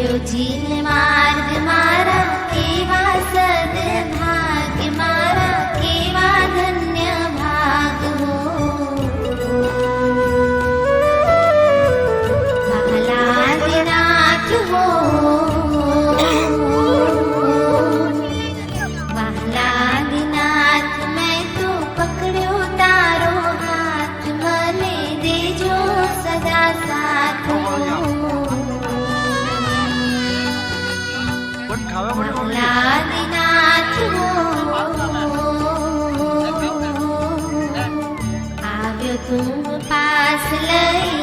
જીન માર્ગ મારા કેવા સદભાગ્ય મારા કેવા ધન્ય ભાગ હો વહલાદનાથ હો વહલાદનાથ મેં તો પકડ્યો તારો હાથ મને દેજો સદા સાથ વહલાદનાથ હો આવ્યો તું પાસ લઈ